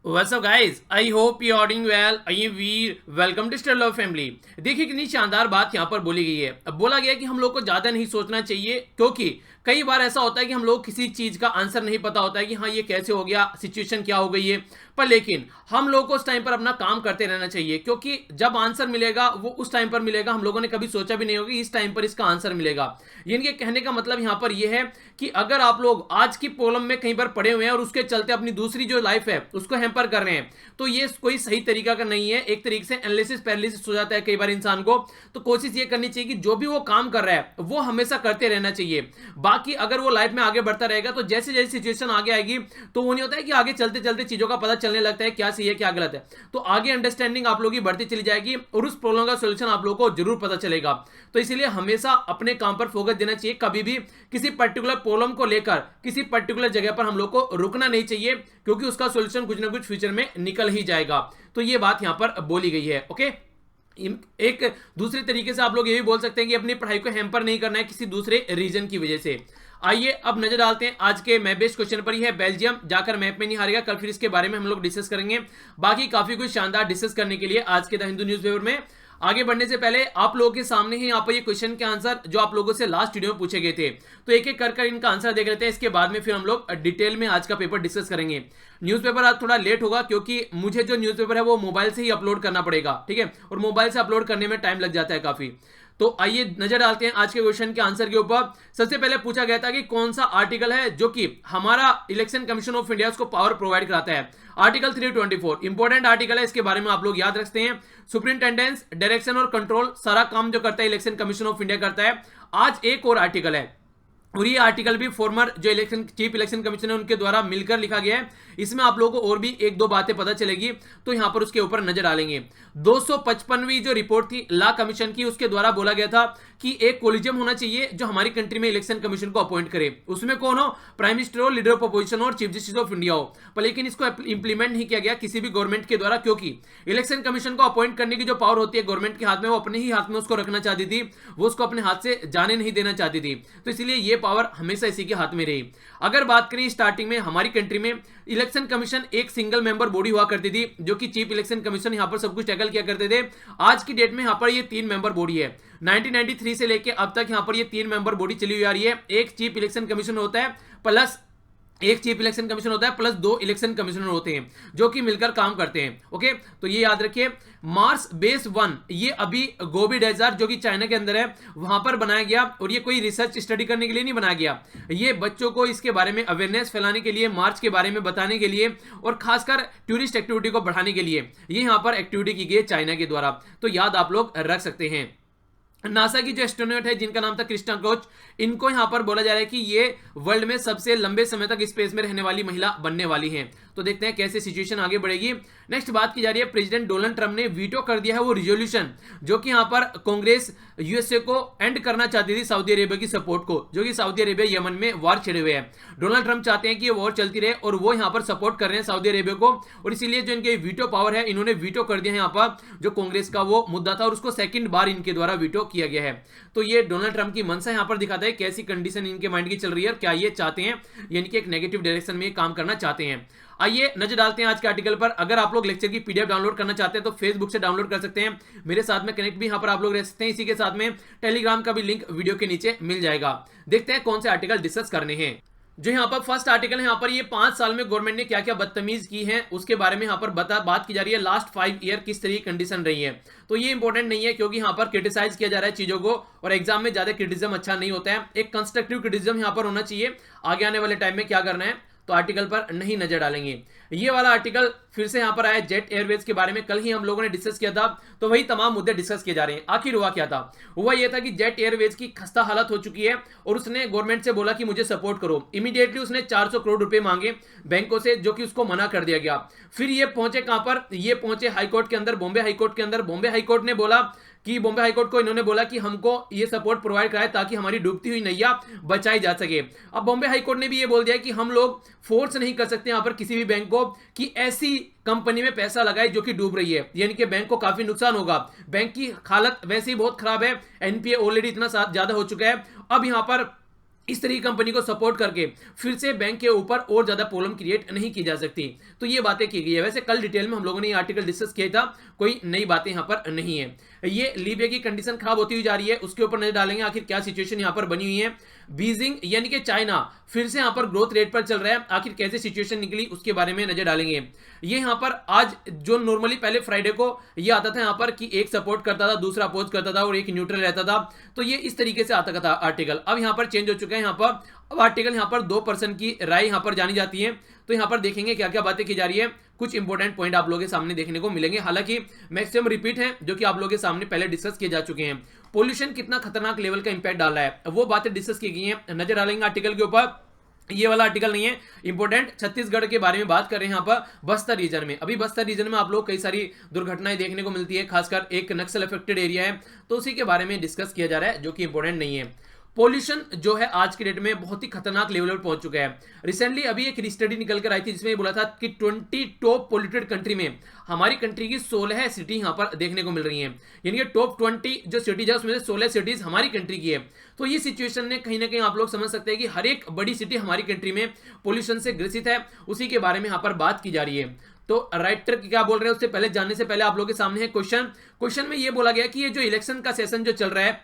What's up guys? I hope you are doing well. I am Veer, welcome to Star Love Family. देखिए कितनी शानदार बात यहाँ पर बोली गई है। अब बोला गया है कि हम लोग को ज़्यादा नहीं सोचना चाहिए, क्योंकि कई बार ऐसा होता है कि हम लोग किसी चीज़ का आंसर नहीं पता होता है कि हाँ ये कैसे हो गया, सिचुएशन क्या हो गई है। पर लेकिन हम लोग को उस टाइम पर अपना काम करते रहना चाहिए, क्योंकि जब आंसर मिलेगा वो उस टाइम पर मिलेगा। हम लोगों ने कभी सोचा भी नहीं होगा कि इस टाइम पर इसका आंसर मिलेगा। इनके कहने का मतलब यहाँ पर यह है कि अगर आप लोग आज की प्रॉब्लम में कहीं पर पड़े हुए हैं और उसके चलते अपनी दूसरी जो लाइफ है उसको हैम्पर कर रहे हैं, तो ये कोई सही तरीका का नहीं है। एक तरीके से एनालिसिस पैरालिसिस हो जाता है कई बार इंसान को। तो कोशिश ये करनी चाहिए कि जो भी वो काम कर रहा है वो हमेशा करते रहना चाहिए। बाकी अगर वो लाइफ में आगे बढ़ता रहेगा तो जैसे जैसे सिचुएशन आगे आएगी तो वो नहीं होता है कि आगे चलते चलते चीजों का पता चलने लगता है क्या सही है क्या गलत है। तो आगे अंडरस्टैंडिंग आप लोगों की बढ़ती चली जाएगी और उस प्रॉब्लम का सोल्यूशन आप लोगों को जरूर पता चलेगा। तो इसीलिए हमेशा अपने काम पर फोकस देना चाहिए। कभी भी किसी पर्टिकुलर प्रॉब्लम को लेकर किसी पर्टिकुलर जगह पर हम लोग को रुकना नहीं चाहिए, क्योंकि उसका सोल्यूशन कुछ ना कुछ फ्यूचर में निकल ही जाएगा। तो ये बात यहां पर बोली गई है। ओके, एक दूसरे तरीके से आप लोग ये भी बोल सकते हैं कि अपनी पढ़ाई को हैम्पर नहीं करना है किसी दूसरे रीजन की वजह से। आइए अब नजर डालते हैं आज के मैप बेस्ड क्वेश्चन पर। ही है बेल्जियम जाकर मैप में नहीं हारेगा। कल फिर इसके बारे में हम लोग डिस्कस करेंगे। बाकी काफी कुछ शानदार डिस्कस करने के लिए आज के द हिंदू न्यूज़पेपर में। आगे बढ़ने से पहले आप लोगों के सामने ही यहाँ पर ये क्वेश्चन के आंसर जो आप लोगों से लास्ट वीडियो में पूछे गए थे, तो एक एक कर इनका आंसर देख लेते हैं। इसके बाद में फिर हम लोग डिटेल में आज का पेपर डिस्कस करेंगे। न्यूज़पेपर आज थोड़ा लेट होगा क्योंकि मुझे जो न्यूज़पेपर है वो मोबाइल से ही अपलोड करना पड़ेगा, ठीक है, और मोबाइल से अपलोड करने में टाइम लग जाता है काफी। तो आइए नजर डालते हैं आज के क्वेश्चन के आंसर के ऊपर। सबसे पहले पूछा गया था कि कौन सा आर्टिकल है जो कि हमारा इलेक्शन कमीशन ऑफ इंडिया को पावर प्रोवाइड कराता है। आर्टिकल 324 इंपॉर्टेंट आर्टिकल है, इसके बारे में आप लोग याद रखते हैं। सुपरिंटेंडेंस, डायरेक्शन और कंट्रोल सारा काम जो करता है इलेक्शन कमीशन ऑफ इंडिया करता है। आज एक और आर्टिकल है और ये आर्टिकल भी फॉर्मर जो इलेक्शन चीफ इलेक्शन कमीशन है उनके द्वारा मिलकर लिखा गया है। इसमें आप लोगों को और भी एक दो बातें पता चलेगी, तो यहां पर उसके ऊपर नजर डालेंगे। 255वीं जो रिपोर्ट थी ला कमीशन की, उसके द्वारा बोला गया था कि एक कोलिजियम होना चाहिए जो हमारी कंट्री में इलेक्शन कमीशन को अपॉइंट करे। उसमें कौन हो? प्राइम मिनिस्टर हो, लीडर ऑफ अपोजिशन हो और चीफ जस्टिस ऑफ इंडिया हो। पर लेकिन इसको इंप्लीमेंट नहीं किया गया किसी भी गवर्नमेंट के द्वारा, क्योंकि इलेक्शन कमीशन को अपॉइंट करने की जो पावर होती है गवर्नमेंट के हाथ में, वो अपने ही हाथ में उसको रखना चाहती थी, वो उसको अपने हाथ से जाने नहीं देना चाहती थी। तो इसलिए ये पावर हमेशा इसी के हाथ में रही। अगर बात करें स्टार्टिंग में हमारी कंट्री में इलेक्शन कमीशन एक सिंगल मेंबर बॉडी हुआ करती थी, जो कि चीफ इलेक्शन कमीशन यहां पर सब कुछ टैकल किया करते थे। आज की डेट में यहां पर ये 3 मेंबर बॉडी है। 1993 से लेके अब तक यहां पर ये 3 मेंबर बॉडी चली हुई आ रही है। एक चीफ इलेक्शन कमीशन होता है प्लस एक चीफ इलेक्शन कमीशन होता है प्लस 2 इलेक्शन कमिश्नर होते हैं जो कि मिलकर काम करते हैं। ओके, तो ये याद रखिए। मार्स बेस 1 ये अभी गोबी डेजर्ट जो कि चाइना के अंदर है वहां पर बनाया गया, और ये कोई रिसर्च स्टडी करने के लिए नहीं बनाया गया। ये बच्चों को इसके बारे में अवेयरनेस फैलाने के लिए, मार्च के बारे में बताने के लिए और खासकर टूरिस्ट एक्टिविटी को बढ़ाने के लिए ये यहां पर एक्टिविटी की गई चाइना के द्वारा। तो याद आप लोग रख सकते हैं। नासा की जो एस्ट्रोनॉट है जिनका नाम था क्रिस्टा कोच, इनको यहां पर बोला जा रहा है कि ये वर्ल्ड में सबसे लंबे समय तक स्पेस में रहने वाली महिला बनने वाली हैं। तो देखते हैं कैसे सिचुएशन आगे बढ़ेगी। नेक्स्ट बात की जा रही है, प्रेसिडेंट डोनाल्ड ट्रंप ने वीटो कर दिया है वो रिजोल्यूशन जो कि यहां पर कांग्रेस यूएसए को एंड करना चाहती थी सऊदी अरेबिया की सपोर्ट को, जो कि सऊदी अरेबिया यमन में वॉर छिड़े हुए हैं। डोनाल्ड ट्रंप चाहते हैं कि ये वॉर चलती रहे और वो यहां पर सपोर्ट कर रहे हैं सऊदी अरेबिया को, और इसीलिए जो इनके वीटो पावर है इन्होंने वीटो कर दिया है यहां पर जो कांग्रेस का वो मुद्दा था, और उसको सेकंड बार इनके द्वारा वीटो किया गया है। तो ये डोनाल्ड ट्रंप की मंशा यहां पर दिखाता है कैसी कंडीशन इनके माइंड की चल रही है और क्या ये चाहते हैं, यानी कि एक नेगेटिव डायरेक्शन में काम करना चाहते हैं। आइए नजर डालते हैं आज के आर्टिकल पर। अगर आप लोग लेक्चर की पीडीएफ डाउनलोड करना चाहते हैं तो फेसबुक से डाउनलोड कर सकते हैं, मेरे साथ में कनेक्ट भी यहां पर आप लोग रह सकते हैं। इसी के साथ में टेलीग्राम का भी लिंक वीडियो के नीचे मिल जाएगा। देखते हैं कौन से आर्टिकल डिस्कस करने हैं। जो यहाँ पर फर्स्ट आर्टिकल है, यहाँ पर ये 5 साल में गवर्नमेंट ने क्या क्या बदतमीज की है उसके बारे में यहाँ पर बात की जा रही है। लास्ट 5 ईयर किस तरह की कंडीशन रही है, तो ये इंपॉर्टेंट नहीं है क्योंकि यहाँ पर क्रिटिसाइज किया जा रहा है चीजों को, और एग्जाम में ज्यादा क्रिटिसिज्म अच्छा नहीं होता है। एक कंस्ट्रक्टिव क्रिटिसिज्म यहाँ पर होना चाहिए। आगे आने वाले टाइम में क्या करना है तो आर्टिकल पर नहीं नजर डालेंगे। ये वाला आर्टिकल फिर से यहां पर आया जेट एयरवेज के बारे में, कल ही हम लोगों ने डिस्कस किया था, तो वही तमाम मुद्दे डिस्कस किए जा रहे हैं। आखिर हुआ क्या था? हुआ यह था कि जेट एयरवेज की खस्ता हालत हो चुकी है और उसने गवर्नमेंट से बोला कि मुझे सपोर्ट करो। इमीडिएटली उसने 400 करोड़ रुपए मांगे बैंकों से, जो कि उसको मना कर दिया गया। फिर ये पहुंचे कहां पर? ये पहुंचे हाईकोर्ट के अंदर, बॉम्बे हाईकोर्ट के अंदर। बॉम्बे हाईकोर्ट ने बोला कि बॉम्बे हाईकोर्ट को इन्होंने बोला कि हमको ये सपोर्ट प्रोवाइड कराए ताकि हमारी डूबती हुई नैया बचाई जा सके। अब बॉम्बे हाईकोर्ट ने भी ये बोल दिया कि हम लोग फोर्स नहीं कर सकते यहां पर किसी भी बैंक को कि ऐसी कंपनी में पैसा लगाए जो कि डूब रही है, यानी कि बैंक को काफी नुकसान होगा। बैंक की हालत वैसे ही बहुत खराब है, एनपीए ऑलरेडी इतना ज्यादा हो चुका है। अब यहां पर इस तरह की कंपनी को सपोर्ट करके फिर से बैंक के ऊपर और ज्यादा प्रॉब्लम क्रिएट नहीं की जा सकती। तो ये बातें की गई है। वैसे कल डिटेल में हम लोगों ने ये आर्टिकल डिस्कस किया था, कोई नई बातें यहाँ पर नहीं है। ये लीबिया की कंडीशन खराब होती हुई जा रही है, उसके ऊपर नजर डालेंगे आखिर क्या सिचुएशन यहाँ पर बनी हुई है। बीजिंग यानी कि चाइना फिर से यहाँ पर ग्रोथ रेट पर चल रहा है, आखिर कैसे सिचुएशन निकली उसके बारे में नजर डालेंगे। ये यहाँ पर आज जो नॉर्मली पहले फ्राइडे को ये आता था यहाँ पर कि एक सपोर्ट करता था, दूसरा अपोज करता था और एक न्यूट्रल रहता था, तो ये इस तरीके से आता था आर्टिकल। अब यहाँ पर चेंज हो चुका है। यहाँ पर अब आर्टिकल यहाँ पर 2% की राय यहाँ पर जानी जाती है। तो यहाँ पर देखेंगे क्या क्या बातें की जा रही है। कुछ इंपॉर्टेंट पॉइंट आप लोगों के सामने देखने को मिलेंगे, हालांकि मैक्सिमम रिपीट है जो कि आप लोगों के सामने पहले डिस्कस किए जा चुके हैं। पोल्यूशन कितना खतरनाक लेवल का इंपैक्ट डाल रहा है, वो बातें डिस्कस की गई हैं, नजर डालेंगे आर्टिकल के ऊपर। ये वाला आर्टिकल नहीं है, इंपॉर्टेंट छत्तीसगढ़ के बारे में बात कर रहे हैं यहाँ पर। बस्तर रीजन में, अभी बस्तर रीजन में आप लोग कई सारी दुर्घटनाएं देखने को मिलती है, खासकर एक नक्सल अफेक्टेड एरिया है, तो उसी के बारे में डिस्कस किया जा रहा है जो कि इंपॉर्टेंट नहीं है। पोल्यूशन जो है आज के डेट में बहुत ही खतरनाक लेवल पर पहुंच चुका है। रिसेंटली अभी एक स्टडी निकल कर आई थी जिसमें बोला था कि 20 टॉप पोल्यूटेड कंट्री में हमारी कंट्री की 16 सिटी यहां पर देखने को मिल रही हैं, यानी कि टॉप 20 जो सिटीज है उसमें से 16 सिटीज हमारी कंट्री की है। तो ये सिचुएशन ने कहीं ना कहीं आप लोग समझ सकते हैं कि हर एक बड़ी सिटी हमारी कंट्री में पोल्यूशन से ग्रसित है, उसी के बारे में यहां पर बात की जा रही है। तो राइटर क्या बोल रहे हैं उससे पहले जानने से पहले आप लोगों के सामने है क्वेश्चन में ये बोला गया कि ये जो इलेक्शन का सेशन जो चल रहा है,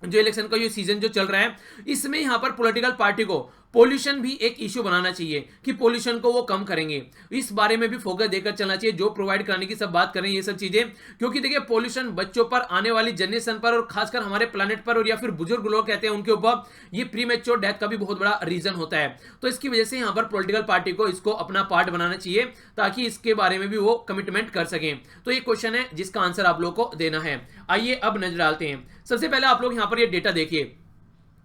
जो इलेक्शन का ये सीजन जो चल रहा है, इसमें यहां पर पॉलिटिकल पार्टी को पोल्यूशन भी एक इशू बनाना चाहिए कि पोल्यूशन को वो कम करेंगे, इस बारे में भी फोकस देकर चलना चाहिए। जो प्रोवाइड कराने की सब बात करें ये सब चीजें, क्योंकि देखिए पोल्यूशन बच्चों पर, आने वाली जनरेशन पर और खासकर हमारे प्लानिट पर, और या फिर बुजुर्ग लोग कहते हैं उनके ऊपर ये प्रीमेच्योर डेथ का भी बहुत बड़ा रीजन होता है। तो इसकी वजह से यहाँ पर पॉलिटिकल पार्टी को इसको अपना पार्ट बनाना चाहिए ताकि इसके बारे में भी वो कमिटमेंट कर सकें। तो ये क्वेश्चन है जिसका आंसर आप लोग को देना है। आइए अब नजर डालते हैं। सबसे पहले आप लोग यहाँ पर ये डेटा देखिए,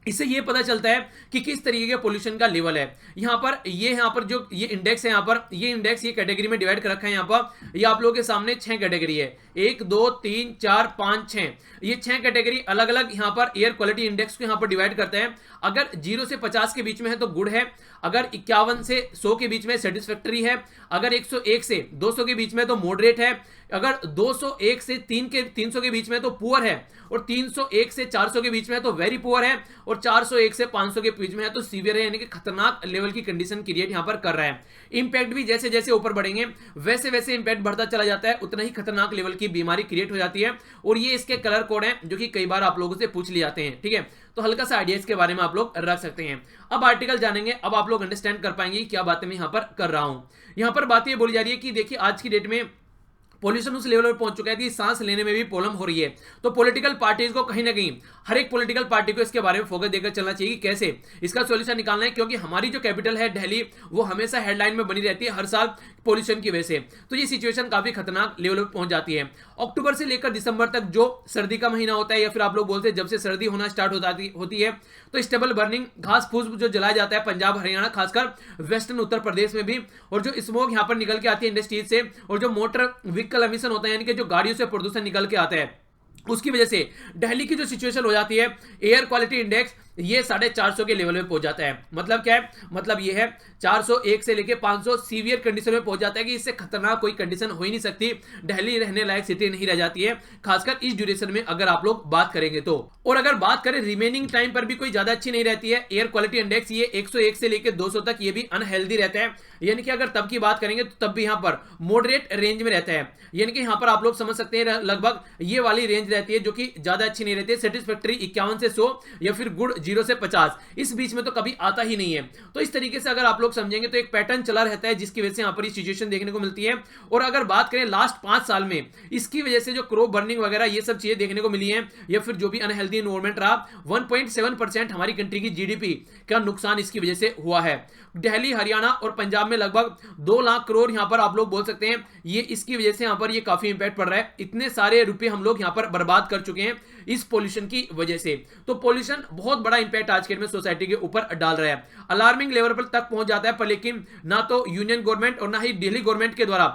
इससे ये पता चलता है कि किस तरीके के पोल्यूशन का लेवल है। यहाँ पर जो ये इंडेक्स है, यहाँ पर ये इंडेक्स ये कैटेगरी में डिवाइड कर रखा है। यहाँ पर ये आप लोगों के सामने 6 कैटेगरी है, 1 2 3 4 5 6, ये 6 कैटेगरी अलग अलग यहाँ पर एयर क्वालिटी इंडेक्स को यहाँ पर डिवाइड करते हैं। अगर 0 से 50 के बीच में है तो गुड है, अगर 51 से 100 के बीच में सेटिस्फैक्टरी है, अगर 101 से 200 के बीच में तो मॉडरेट है, अगर 201 से 300 के बीच में तो पुअर है, और 301 से 400 के बीच में है तो वेरी पुअर है, और 401 से 500 के बीच में है तो सीवियर है, यानी कि खतरनाक लेवल की कंडीशन क्रिएट यहां पर कर रहा है। इंपैक्ट भी जैसे जैसे ऊपर बढ़ेंगे वैसे वैसे इंपैक्ट बढ़ता चला जाता है, उतना ही खतरनाक लेवल की बीमारी क्रिएट हो जाती है। और ये इसके कलर कोड हैं जो कि कई बार आप लोगों से पूछ लिए जाते हैं, ठीक है, तो हल्का सा आइडिया इसके बारे में आप लोग रख सकते हैं। अब आर्टिकल जानेंगे, अब आप लोग अंडरस्टैंड कर पाएंगे क्या बातें मैं यहां पर कर रहा हूं। यहां पर बात ये बोली जा रही है कि देखिए आज की डेट में पॉल्यूशन उस लेवल पर पहुंच चुका है कि सांस लेने में भी प्रॉब्लम हो रही है। तो पॉलिटिकल पार्टीज को कहीं ना कहीं, हर एक पॉलिटिकल पार्टी को इसके बारे में फोकस देकर चलना चाहिए कि कैसे इसका सॉल्यूशन निकालना है, क्योंकि हमारी जो कैपिटल है दिल्ली, वो हमेशा हेडलाइन में बनी रहती है हर साल पॉल्यूशन की वजह से। तो ये सिचुएशन काफी खतरनाक लेवल पर पहुंच जाती है। अक्टूबर से लेकर दिसंबर तक जो सर्दी का महीना होता है, या फिर आप लोग बोलते हैं जब से सर्दी होना स्टार्ट होती है, तो स्टेबल बर्निंग घास फूस जो जलाया जाता है पंजाब हरियाणा खासकर वेस्टर्न उत्तर प्रदेश में भी, और जो स्मोक यहाँ पर निकल के आती है इंडस्ट्रीज से, और जो मोटर व्हीकल एमिशन होता है यानी कि जो गाड़ियों से प्रदूषण निकल के आता है, उसकी वजह से दिल्ली की जो सिचुएशन हो जाती है, एयर क्वालिटी इंडेक्स ये 450 के लेवल में पहुंच जाता है। मतलब क्या है, मतलब ये है 401 से लेके 500 सीवियर कंडीशन में पहुंच जाता है कि इससे खतरनाक कोई कंडीशन हो ही नहीं सकती, दिल्ली रहने लायक सिटी नहीं रह जाती है, खासकर इस ड्यूरेशन में अगर आप लोग बात करेंगे तो। और अगर बात करें रिमेनिंग टाइम पर भी कोई ज्यादा अच्छी नहीं रहती है। एयर क्वालिटी इंडेक्स ये 101 से लेकर 200 तक ये भी अनहेल्दी रहता है, यानी कि अगर तब की बात करेंगे तो तब भी यहाँ पर मॉडरेट रेंज में रहता है, यानी कि यहाँ पर आप लोग समझ सकते हैं लगभग ये वाली रेंज रहती है जो कि ज्यादा अच्छी नहीं रहती है। सेटिस्फैक्टरी 51 से 100 या फिर गुड 0 से 50, इस बीच में तो कभी आता ही नहीं है। तो इस तरीके से अगर आप लोग समझेंगे तो एक पैटर्न चला रहता है जिसकी वजह से यहाँ पर ये सिचुएशन देखने को मिलती है। और अगर बात करें लास्ट 5 साल में इसकी वजह से जो क्रॉप बर्निंग वगैरह ये सब चीजें देखने को मिली है, या फिर जो भी अनहेल्दी एनवायरमेंट रहा, 1.7% हमारी कंट्री की जीडीपी का नुकसान इसकी वजह से हुआ है। दिल्ली हरियाणा और पंजाब में लगभग 2 लाख करोड़ यहाँ पर आप लोग बोल सकते हैं, ये इसकी वजह से यहाँ पर ये काफी इंपैक्ट पड़ रहा है। इतने सारे रुपए हम लोग यहाँ पर बर्बाद कर चुके हैं इस पोल्यूशन की वजह से। तो पोल्यूशन बहुत बड़ा इंपैक्ट आज के में सोसाइटी के ऊपर डाल रहा है, अलार्मिंग लेवल पर तक पहुंच जाता है, पर लेकिन ना तो यूनियन गवर्नमेंट और ना ही दिल्ली गवर्नमेंट के द्वारा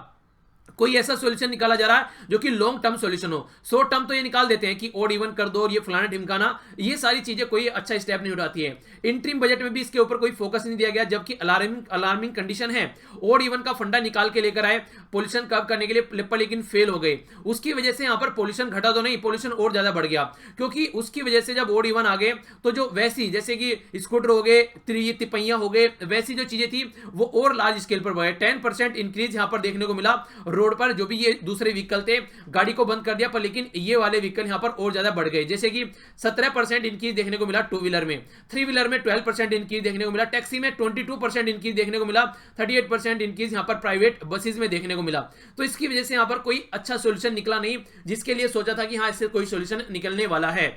कोई ऐसा सॉल्यूशन निकाला जा रहा है जो कि लॉन्ग टर्म सॉल्यूशन हो। शॉर्ट टर्म तो ये निकाल देते हैं कि ओड इवन कर दो और ये फलाना ढिमकाना, ये सारी चीजें कोई अच्छा स्टेप नहीं उठाती है। इंटरिम बजट में भी इसके ऊपर कोई फोकस नहीं दिया गया, जबकि अलार्मिंग कंडीशन है। ओड इवन का फंडा निकाल के लेकर आए पोल्यूशन कम करने के लिए, पर लेकिन फेल हो गए। उसकी वजह से यहां पर पोल्यूशन घटा तो नहीं, पोल्यूशन और ज्यादा बढ़ गया, क्योंकि उसकी वजह से जब ओड इवन आ गए तो जो वैसी जैसे कि स्कूटर हो गए, तिपहिया हो गए, वैसी जो चीजें थी वो और लार्ज स्केल पर बढ़े। 10% इंक्रीज यहां पर देखने को मिला रोड पर। जो भी ये दूसरे व्हीकल थे गाड़ी को बंद कर दिया, पर लेकिन ये वाले व्हीकल यहां पर और ज्यादा बढ़ गए। जैसे कि 17% इंक्रीज देखने को मिला टू व्हीलर में, थ्री व्हीलर में 12% इंक्रीज देखने को मिला, टैक्सी में 22% इंक्रीज देखने को मिला, 38% इंक्रीज यहां पर प्राइवेट बसेस में देखने को मिला। तो इसकी वजह से यहां पर कोई अच्छा सॉल्यूशन निकला नहीं, जिसके लिए सोचा था कि हाँ इससे कोई सॉल्यूशन निकलने वाला है।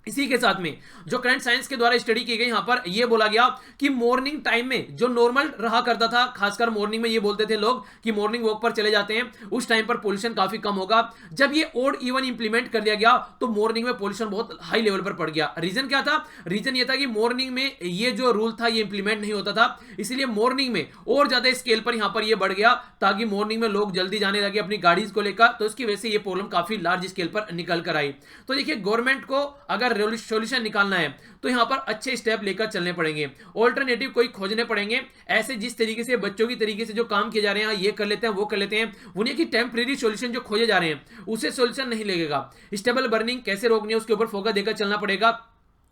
इसी के साथ में जो करंट साइंस के द्वारा स्टडी की गई, यहां पर यह बोला गया कि मॉर्निंग टाइम में जो नॉर्मल रहा करता था, खासकर मॉर्निंग में ये बोलते थे लोग कि मॉर्निंग वॉक पर चले जाते हैं, उस टाइम पर पोल्यूशन काफी कम होगा। जब ये ओड इवन इंप्लीमेंट कर दिया गया तो मॉर्निंग में पोल्यूशन बहुत हाई लेवल पर पड़ गया। रीजन क्या था? रीजन ये था कि मॉर्निंग में ये जो रूल था ये इंप्लीमेंट नहीं होता था, इसलिए मॉर्निंग में और ज्यादा स्केल पर यहां पर ये बढ़ गया, ताकि मॉर्निंग में लोग जल्दी जाने लगे अपनी गाड़ीज को लेकर। तो इसकी वजह से ये प्रॉब्लम काफी लार्ज स्केल पर निकल कर आई। तो देखिए, गवर्नमेंट को अगर सोल्यूशन निकालना है तो यहां पर अच्छे स्टेप लेकर चलने पड़ेंगे, ऑल्टरनेटिव कोई खोजने पड़ेंगे। ऐसे जिस तरीके से बच्चों की तरीके से जो काम किए जा रहे हैं, ये कर लेते हैं वो कर लेते हैं, उन्हें की टेम्परेरी सॉल्यूशन जो खोजे जा रहे हैं उसे सॉल्यूशन नहीं लगेगा। स्टेबल बर्निंग कैसे रोकनी है उसके ऊपर फोकस देकर चलना पड़ेगा।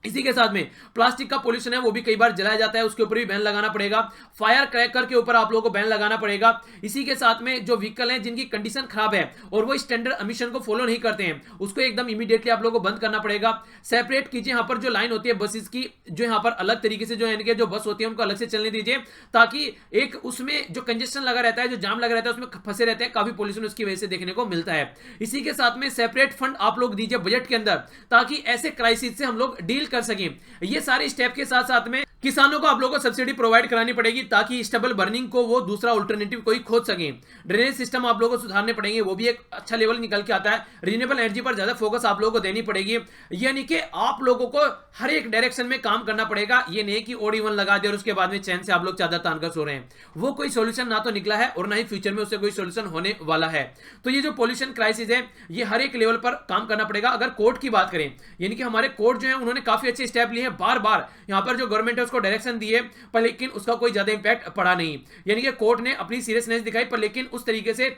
इसी के साथ में प्लास्टिक का पोल्यूशन है वो भी कई बार जलाया जाता है, उसके ऊपर भी बैन लगाना पड़ेगा। फायर क्रैकर के ऊपर आप लोगों को बैन लगाना पड़ेगा। इसी के साथ में जो व्हीकल हैं जिनकी कंडीशन खराब है और वो स्टैंडर्ड एमिशन को फॉलो नहीं करते हैं, उसको एकदम इमीडिएटली आप लोगों को बंद करना पड़ेगा। सेपरेट कीजिए यहाँ पर जो लाइन होती है बसेस की, जो यहाँ पर अलग तरीके से जो बस होती है उनको अलग से चलने दीजिए, ताकि एक उसमें जो कंजेस्शन लगा रहता है, जो जाम लगा रहता है, उसमें फंसे रहते हैं, काफी पोल्यूशन उसकी वजह से देखने को मिलता है। इसी के साथ में सेपरेट फंड आप लोग दीजिए बजट के अंदर, ताकि ऐसे क्राइसिस से हम लोग डील कर सकें। ये सारे स्टेप के साथ साथ में किसानों को आप लोगों को सब्सिडी प्रोवाइड करानी पड़ेगी, ताकि स्टेबल बर्निंग को वो दूसरा अल्टरनेटिव कोई खोज सकें। ड्रेनेज सिस्टम आप लोगों को सुधारने पड़ेंगे, वो भी एक अच्छा लेवल निकल के आता है। रिन्यूएबल एनर्जी पर ज्यादा फोकस आप लोगों को देनी पड़ेगी, यानी कि आप लोगों को हर एक डायरेक्शन में काम करना पड़ेगा। ये नहीं कि ओड इवन लगा दे और उसके बाद में चैन से आप लोग चादर तानकर सो रहे हैं, वो कोई सोल्यूशन ना तो निकला है और ना ही फ्यूचर में उससे कोई सोल्यूशन होने वाला है। तो ये जो पोल्यूशन क्राइसिस है ये हर एक लेवल पर काम करना पड़ेगा। अगर कोर्ट की बात करें, यानी कि हमारे कोर्ट जो है उन्होंने काफी अच्छे स्टेप लिए हैं, बार बार यहां पर जो गवर्नमेंट है उसको डायरेक्शन दिए, पर लेकिन उसका कोई ज्यादा इंपैक्ट पड़ा नहीं। यानी कि कोर्ट ने अपनी सीरियसनेस दिखाई, पर लेकिन उस तरीके से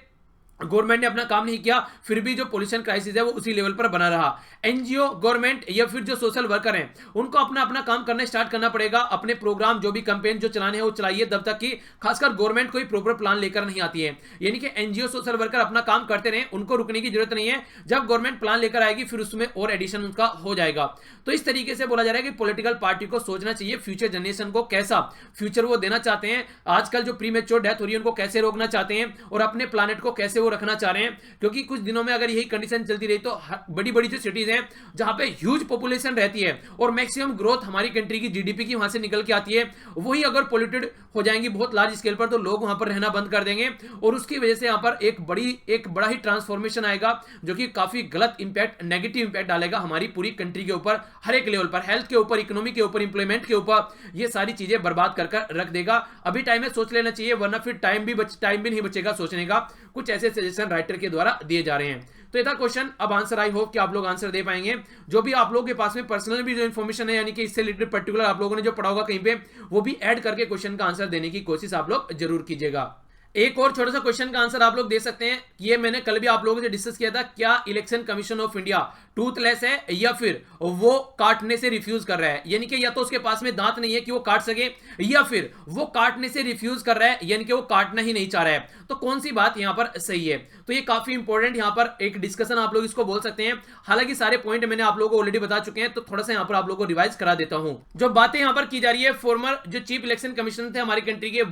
गवर्नमेंट ने अपना काम नहीं किया, फिर भी जो पोल्यूशन क्राइसिस है वो उसी लेवल पर बना रहा। एनजीओ, गवर्नमेंट या फिर जो सोशल वर्कर हैं उनको अपना अपना काम करना स्टार्ट करना पड़ेगा। अपने प्रोग्राम जो भी कैंपेन जो चलाने हैं वो चलाइए, तब तक कि खासकर गवर्नमेंट कोई प्रॉपर प्लान लेकर नहीं आती है। यानी कि एनजीओ, सोशल वर्कर अपना काम करते रहे, उनको रुकने की जरूरत नहीं है। जब गवर्नमेंट प्लान लेकर आएगी फिर उसमें और एडिशन उनका हो जाएगा। तो इस तरीके से बोला जा रहा है कि पॉलिटिकल पार्टी को सोचना चाहिए फ्यूचर जनरेशन को कैसा फ्यूचर वो देना चाहते हैं, आजकल जो प्रीमेच्योर डेथ हो रही है उनको कैसे रोकना चाहते हैं, और अपने प्लानेट को कैसे वो रखना चाह रहे हैं। क्योंकि कुछ दिनों में अगर यही कंडीशन चलती रही तो बड़ी बड़ी जो सिटीज हैं जहां पे ह्यूज पॉपुलेशन रहती है और मैक्सिमम ग्रोथ हमारी कंट्री की जीडीपी की वहां से निकल के आती है, वही अगर पोल्यूटेड हो जाएंगी बहुत लार्ज स्केल पर, तो लोग वहां पर रहना बंद कर देंगे और उसकी वजह से यहां पर एक बड़ा ही ट्रांसफॉर्मेशन आएगा, जो कि काफी गलत इंपैक्ट, नेगेटिव इंपैक्ट डालेगा हमारी पूरी कंट्री के ऊपर, हर एक लेवल पर, हेल्थ के ऊपर, इकोनॉमी के ऊपर, इंप्लॉयमेंट के ऊपर, ये सारी चीजें बर्बाद कर रख देगा। अभी टाइम है, सोच लेना चाहिए, वरना फिर टाइम भी नहीं बचेगा सोचने का। कुछ ऐसे सजेशन राइटर के द्वारा दिए जा रहे हैं। तो ये था क्वेश्चन। अब आंसर, आई होप कि आप लोग आंसर दे पाएंगे। जो भी आप लोगों के पास में पर्सनल भी जो इन्फॉर्मेशन है, यानी कि इससे रिलेटेड पर्टिकुलर आप लोगों ने जो पढ़ा होगा कहीं पे, वो भी ऐड करके क्वेश्चन का आंसर देने की कोशिश आप लोग जरूर कीजिएगा। एक और छोटा सा क्वेश्चन का आंसर आप लोग दे सकते हैं, ये मैंने कल भी आप लोगों से डिस्कस किया था, क्या election commission of India Toothless है या फिर वो काटने से रिफ्यूज कर रहा है, यानी कि या तो उसके पास में दांत नहीं है कि वो काट सके, या फिर वो काटने से रिफ्यूज कर रहा है, यानी कि वो काटना ही नहीं चाह रहा है। तो कौन सी बात यहां पर सही है? तो ये काफी इंपॉर्टेंट यहां पर एक डिस्कशन आप लोग इसको बोल सकते हैं। हालांकि सारे पॉइंट मैंने आप लोगों को ऑलरेडी बता चुके हैं, तो थोड़ा सा यहां पर आप लोगों को रिवाइज करा देता हूं। जो बातें यहां पर की जा रही है, फॉर्मर जो चीफ इलेक्शन कमिश्नर थे हमारी कंट्री के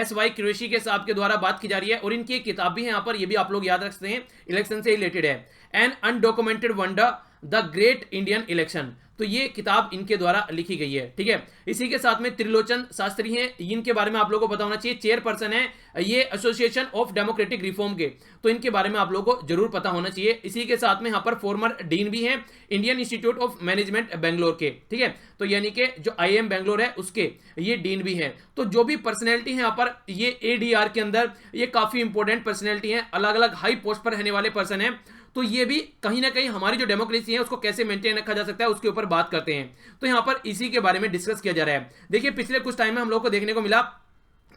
SY कुरैशी के साहब के द्वारा बात की जा रही है, और इनकी एक किताब भी है यहां पर, ये भी आप लोग याद रख सकते हैं, इलेक्शन से रिलेटेड है। An undocumented wonder the great Indian election. तो ये किताब इनके द्वारा लिखी गई है, ठीक है। इसी के साथ में त्रिलोचन शास्त्री हैं, इनके बारे में आप लोगों को पता होना चाहिए, चेयरपर्सन है ये एसोसिएशन ऑफ डेमोक्रेटिक रिफॉर्म के, तो इनके बारे में आप लोगों को जरूर पता होना चाहिए। इसी के साथ में यहाँ पर फॉर्मर डीन भी हैं Indian institute of management Bangalore के, ठीक है। तो यानी कि जो IIM बेंगलोर है उसके ये डीन भी हैं। तो जो भी पर्सनैलिटी है यहाँ पर ये ADR के अंदर ये काफी इंपॉर्टेंट पर्सनैलिटी है, अलग अलग हाई पोस्ट पर रहने वाले पर्सन है। तो ये भी कहीं ना कहीं हमारी जो डेमोक्रेसी है उसको कैसे मेंटेन रखा जा सकता है उसके ऊपर बात करते हैं। तो यहां पर इसी के बारे में डिस्कस किया जा रहा है। देखिए पिछले कुछ टाइम में हम लोग को देखने को मिला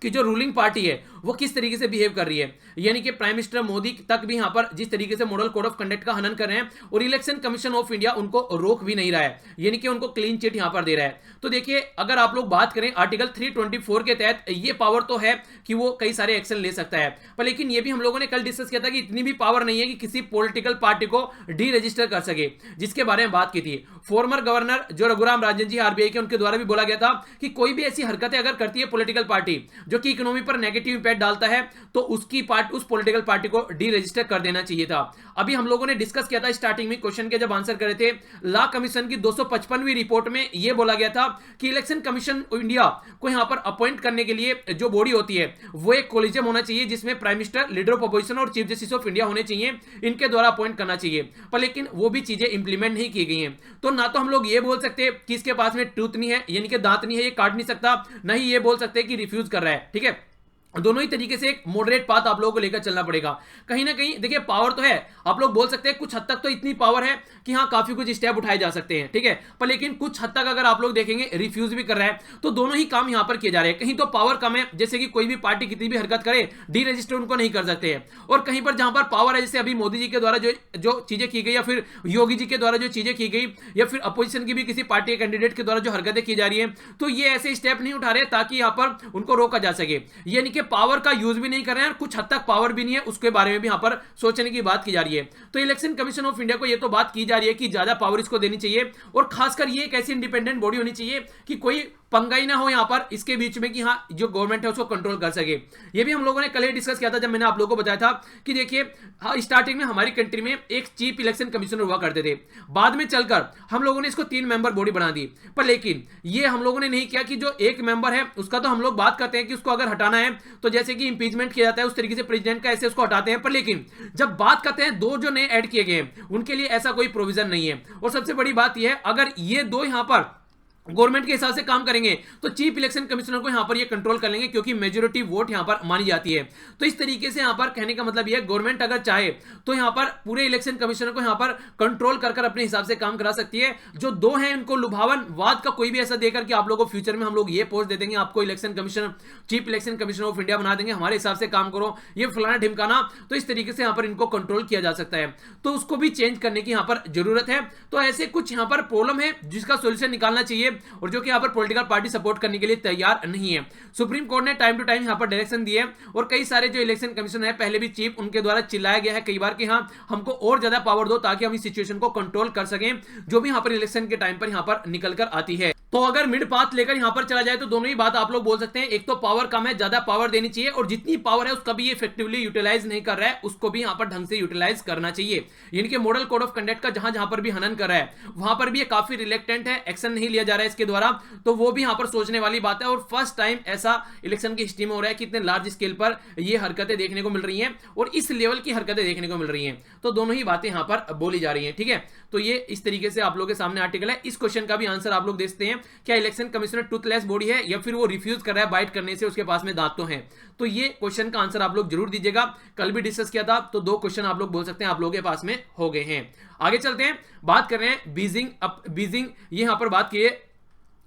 कि जो रूलिंग पार्टी है वो किस तरीके से बिहेव कर रही है, यानी कि प्राइम मिनिस्टर मोदी तक भी यहां पर जिस तरीके से मॉडल कोड ऑफ कंडक्ट का हनन कर रहे हैं और इलेक्शन कमीशन ऑफ इंडिया उनको रोक भी नहीं रहा है, यानी कि उनको क्लीन चिट यहां पर दे रहा है। तो देखिए अगर आप लोग बात करें आर्टिकल 324 के तहत ये पावर तो है कि वो कई सारे एक्शन ले सकता है, पर लेकिन ये भी हम लोगों ने कल डिस्कस किया था कि इतनी भी पावर नहीं है कि किसी पॉलिटिकल पार्टी को डी रजिस्टर कर सके, जिसके बारे में बात की थी। फॉर्मर गवर्नर जो रघुराम राजन जी RBI के, उनके द्वारा भी बोला गया था कि कोई भी ऐसी हरकतें अगर करती है पॉलिटिकल पार्टी जो कि इकोनॉमी पर नेगेटिव इंपैक्ट डालता है तो उस पॉलिटिकल पार्टी को डी रजिस्टर कर देना चाहिए था। अभी हम लोगों ने डिस्कस किया था स्टार्टिंग में क्वेश्चन के जब आंसर करे थे, लॉ कमीशन की 255वीं रिपोर्ट में यह बोला गया था कि इलेक्शन कमीशन इंडिया को यहां पर अपॉइंट करने के लिए जो बॉडी होती है वो एक कोलिजियम होना चाहिए जिसमें prime minister, leader of opposition और चीफ जस्टिस ऑफ इंडिया होने चाहिए, इनके द्वारा अपॉइंट करना चाहिए। पर लेकिन वो भी चीजें इंप्लीमेंट नहीं की गई हैं। तो ना तो हम लोग ये बोल सकते कि इसके पास में टूथ नहीं है, यानी कि दांत नहीं है, ये काट नहीं सकता, नहीं ये बोल सकते कि रिफ्यूज कर रहा है, ठीक है। दोनों ही तरीके से एक मॉडरेट पाथ आप लोगों को लेकर चलना पड़ेगा। कहीं ना कहीं देखिए पावर तो है, आप लोग बोल सकते हैं कुछ हद तक तो इतनी पावर है कि हाँ काफी कुछ स्टेप उठाए जा सकते हैं, ठीक है। पर लेकिन कुछ हद तक अगर आप लोग देखेंगे रिफ्यूज भी कर रहा है, तो दोनों ही काम यहां पर किए जा रहे हैं। कहीं तो पावर कम है, जैसे कि कोई भी पार्टी कितनी भी हरकत करे डी रजिस्टर उनको नहीं कर सकते हैं, और कहीं पर जहां पर पावर है, जैसे अभी मोदी जी के द्वारा जो चीजें की गई या फिर योगी जी के द्वारा जो चीजें की गई या फिर अपोजिशन की भी किसी पार्टी के कैंडिडेट के द्वारा जो हरकतें की जा रही है, तो ये ऐसे स्टेप नहीं उठा रहे ताकि यहां पर उनको रोका जा सके, यानी कि पावर का यूज भी नहीं कर रहे हैं, कुछ हद तक पावर भी नहीं है, उसके बारे में भी यहां पर सोचने की बात की जा रही है। तो इलेक्शन कमीशन ऑफ इंडिया को यह तो बात की जा रही है कि ज्यादा पावर इसको देनी चाहिए, और खासकर ये एक ऐसी इंडिपेंडेंट बॉडी होनी चाहिए कि कोई पंगा ही ना हो यहां पर इसके बीच में कि हाँ जो गवर्नमेंट है उसको कंट्रोल कर सके। ये भी हम लोगों ने कल ही डिस्कस किया था जब मैंने आप लोगों को बताया था कि देखिए हाँ, स्टार्टिंग में हमारी कंट्री में एक चीफ इलेक्शन कमिश्नर हुआ करते थे, बाद में चलकर हम लोगों ने इसको 3 मेंबर बॉडी बना दी। पर लेकिन ये हम लोगों ने नहीं किया कि जो एक मेंबर है उसका तो हम लोग बात करते हैं कि उसको अगर हटाना है तो जैसे कि इंपीचमेंट किया जाता है उस तरीके से प्रेसिडेंट का ऐसे उसको हटाते हैं, पर लेकिन जब बात करते हैं 2 जो नए ऐड किए गए हैं उनके लिए ऐसा कोई प्रोविजन नहीं है। और सबसे बड़ी बात यह है अगर ये 2 यहां पर गवर्नमेंट के हिसाब से काम करेंगे तो चीफ इलेक्शन कमिश्नर को यहां पर ये कंट्रोल कर लेंगे, क्योंकि मेजॉरिटी वोट यहां पर मानी जाती है। तो इस तरीके से यहां पर कहने का मतलब ये है गवर्नमेंट अगर चाहे तो यहां पर पूरे इलेक्शन कमिश्नर को यहां पर कंट्रोल कर अपने हिसाब से काम करा सकती है। जो 2 हैं इनको लुभावन वाद का कोई भी ऐसा देकर कि आप लोगों को फ्यूचर में हम लोग ये पोस्ट दे देंगे, आपको election commissioner, chief election commissioner of India बना देंगे, हमारे हिसाब से काम करो, ये फलाना ढिमकाना, तो इस तरीके से यहां पर इनको कंट्रोल किया जा सकता है। तो उसको भी चेंज करने की यहां पर जरूरत है। तो ऐसे कुछ यहां पर प्रॉब्लम है जिसका सोल्यूशन निकालना चाहिए, और जो कि यहां पर पॉलिटिकल पार्टी सपोर्ट करने के लिए तैयार नहीं है। सुप्रीम कोर्ट ने टाइम टू टाइम यहां पर डायरेक्शन दिए, और कई सारे जो इलेक्शन कमीशन है पहले भी चीफ उनके द्वारा चिल्लाया गया है कई बार कि हां हमको और ज्यादा पावर दो ताकि हम इस सिचुएशन को कंट्रोल कर सकें जो भी यहां पर इलेक्शन के टाइम पर यहां पर निकल कर आती है। तो अगर मिड पाथ लेकर यहां पर चला जाए तो दोनों ही बात आप लोग बोल सकते हैं, एक तो पावर कम है, ज्यादा पावर देनी चाहिए, और जितनी पावर है उसका भी इफेक्टिवली यूटिलाइज नहीं कर रहा है उसको भी यहां पर ढंग से यूटिलाइज करना चाहिए। यानी कि मॉडल कोड ऑफ कंडक्ट का जहां जहां पर भी हनन कर रहा है वहां पर भी ये काफी रिलेक्टेंट है, एक्शन नहीं लिया जा रहा है इसके द्वारा, तो वो भी यहां पर सोचने वाली बात है। और फर्स्ट टाइम ऐसा इलेक्शन की हिस्ट्री में हो रहा है कि इतने लार्ज स्केल पर ये हरकतें देखने को मिल रही हैं और इस लेवल की हरकतें देखने को मिल रही हैं। तो दोनों ही बातें यहां पर बोली जा रही हैं, ठीक है। तो ये इस तरीके से आप लोगों के सामने आर्टिकल है। इस क्वेश्चन का भी आंसर आप लोग देखते हैं, क्या इलेक्शन कमिश्नर टूथलेस बॉडी है या फिर वो रिफ्यूज कर रहा है बाइट करने से, उसके पास में दांत तो हैं? तो ये क्वेश्चन का आंसर आप लोग जरूर दीजिएगा। कल भी डिस्कस किया था, तो 2 क्वेश्चन आप लोग बोल सकते हैं आप लोगों के पास में हो गए हैं। आगे चलते हैं, बात कर रहे हैं बीजिंग ये यहां पर बात की है,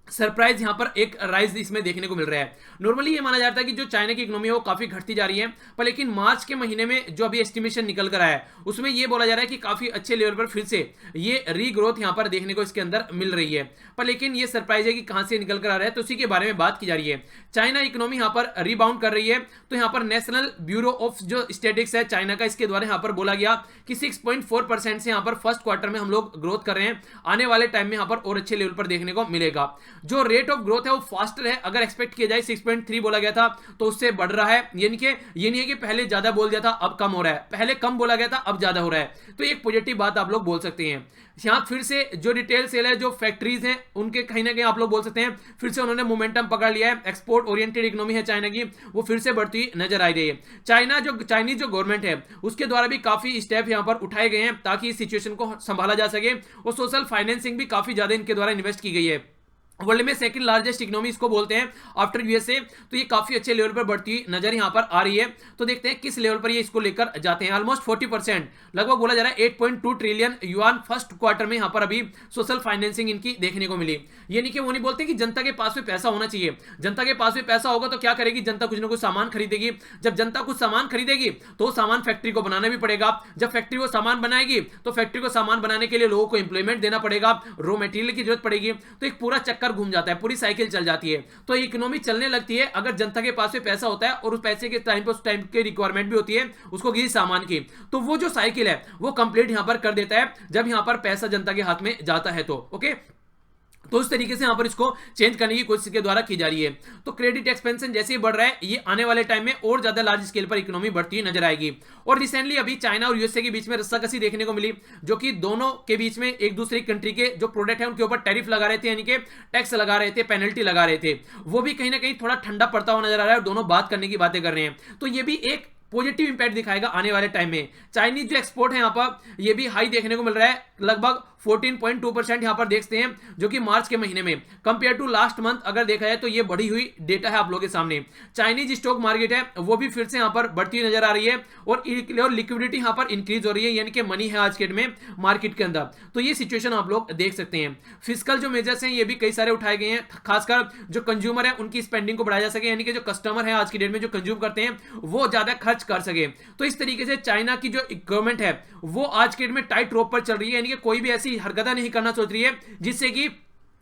सरप्राइज यहां पर एक राइज इसमें देखने को मिल रहा है। नॉर्मली ये माना जाता है कि जो चाइना की इकोनॉमी है वो काफी घटती जा रही है, पर लेकिन मार्च के महीने में जो अभी एस्टिमेशन निकल कर आया है उसमें ये बोला जा रहा है कि काफी अच्छे लेवल पर फिर से ये रीग्रोथ यहां पर देखने को इसके अंदर मिल रही है। पर लेकिन ये सरप्राइज है कि कहां से निकल कर आ रहा है, तो उसी के बारे में बात की जा रही है। चाइना इकोनॉमी यहां पर रिबाउंड कर रही है, तो यहां पर नेशनल ब्यूरो ऑफ जो स्टेटिक्स है चाइना का, इसके द्वारा यहां पर बोला गया कि 6.4% से यहां पर फर्स्ट क्वार्टर में हम लोग ग्रोथ कर रहे हैं, आने वाले टाइम में यहां पर और अच्छे लेवल पर देखने को मिलेगा। जो रेट ऑफ ग्रोथ है वो फास्टर है, अगर एक्सपेक्ट किया जाए 6.3 बोला गया था तो उससे बढ़ रहा है, यानी कि ये नहीं है कि पहले ज्यादा बोल दिया था अब कम हो रहा है, पहले कम बोला गया था अब ज्यादा हो रहा है, तो एक पॉजिटिव बात आप लोग बोल सकते हैं। यहां फिर से जो रिटेल सेल है, जो फैक्ट्रीज हैं उनके कहीं ना कहीं आप लोग बोल सकते हैं फिर से उन्होंने मोमेंटम पकड़ लिया है, एक्सपोर्ट ओरिएंटेड इकोनॉमी है चाइना की, वो फिर से बढ़ती हुई नजर आ रही है। चाइनीज जो गवर्नमेंट है उसके द्वारा भी काफी स्टेप यहां पर उठाए गए हैं ताकि इस सिचुएशन को संभाला जा सके, और सोशल फाइनेंसिंग भी काफी ज्यादा इनके द्वारा इन्वेस्ट की गई है। वर्ल्ड में सेकंड लार्जेस्ट इकोनॉमी इसको बोलते हैं आफ्टर यूएसए, तो ये काफी अच्छे लेवल पर बढ़ती हुई नजर यहां पर आ रही है। तो देखते हैं किस लेवल पर ये इसको लेकर जाते हैं। ऑलमोस्ट 40% लगभग बोला जा रहा है 8.2 ट्रिलियन युआन फर्स्ट क्वार्टर में यहां पर अभी सोशल फाइनेंसिंग इनकी देखने को मिली। ये नहीं कि वो नहीं बोलते कि जनता के पास में पैसा होना चाहिए, जनता के पास में पैसा होगा तो क्या करेगी जनता, कुछ ना कुछ सामान खरीदेगी, जब जनता कुछ सामान खरीदेगी तो सामान फैक्ट्री को बनाना भी पड़ेगा, जब फैक्ट्री को सामान बनाएगी तो फैक्ट्री को सामान बनाने के लिए लोगों को एम्प्लॉयमेंट देना पड़ेगा, रॉ मटेरियल की जरूरत पड़ेगी, तो एक पूरा चक्कर घूम जाता है, पूरी साइकिल चल जाती है। तो इकोनॉमी चलने लगती है अगर जनता के पास में पैसा होता है और उस पैसे के टाइम पर उस टाइम की रिक्वायरमेंट भी होती है उसको किसी सामान की, तो वो जो साइकिल है वो कंप्लीट यहां पर कर देता है जब यहां पर पैसा जनता के हाथ में जाता है तो ओके। तो उस तरीके से यहां पर इसको चेंज करने की कोशिश के द्वारा की जा रही है। तो क्रेडिट एक्सपेंशन जैसे ही बढ़ रहा है ये आने वाले टाइम में और ज्यादा लार्ज स्केल पर इकोनॉमी बढ़ती हुई नजर आएगी। और रिसेंटली अभी चाइना और यूएसए के बीच में रस्साकसी देखने को मिली, जो कि दोनों के बीच में एक दूसरी कंट्री के जो प्रोडक्ट है उनके ऊपर टैरिफ लगा रहे थे, यानी कि टैक्स लगा रहे थे, पेनल्टी लगा रहे थे, वो भी कहीं ना कहीं थोड़ा ठंडा पड़ता हुआ नजर आ रहा है और दोनों बात करने की बातें कर रहे हैं। तो ये भी एक पॉजिटिव इंपैक्ट दिखाएगा आने वाले टाइम में। चाइनीज जो एक्सपोर्ट है यहां पर ये भी हाई देखने को मिल रहा है, लगभग 14.2% यहां पर देखते हैं, जो कि मार्च के महीने में कंपेयर टू लास्ट मंथ अगर देखा जाए तो ये बढ़ी हुई डेटा है आप लोगों के सामने। चाइनीज स्टॉक मार्केट है वो भी फिर से यहां पर बढ़ती हुई नजर आ रही है और लिक्विडिटी यहां पर इंक्रीज हो रही है, यानी कि मनी है आज के डेट में मार्केट के अंदर। तो ये सिचुएशन आप लोग देख सकते हैं। फिजिकल जो मेजर्स हैं ये भी कई सारे उठाए गए हैं, खासकर जो कंज्यूमर है उनकी स्पेंडिंग को बढ़ाया जा सके, यानी कि जो कस्टमर है आज की डेट में जो कंज्यूम करते हैं वो ज्यादा खर्च कर सके। तो इस तरीके से चाइना की जो गवर्नमेंट है वो आज के डेट में टाइट रोप पर चल रही है, यानी कि कोई भी ऐसी हरकत नहीं करना सोच रही है जिससे कि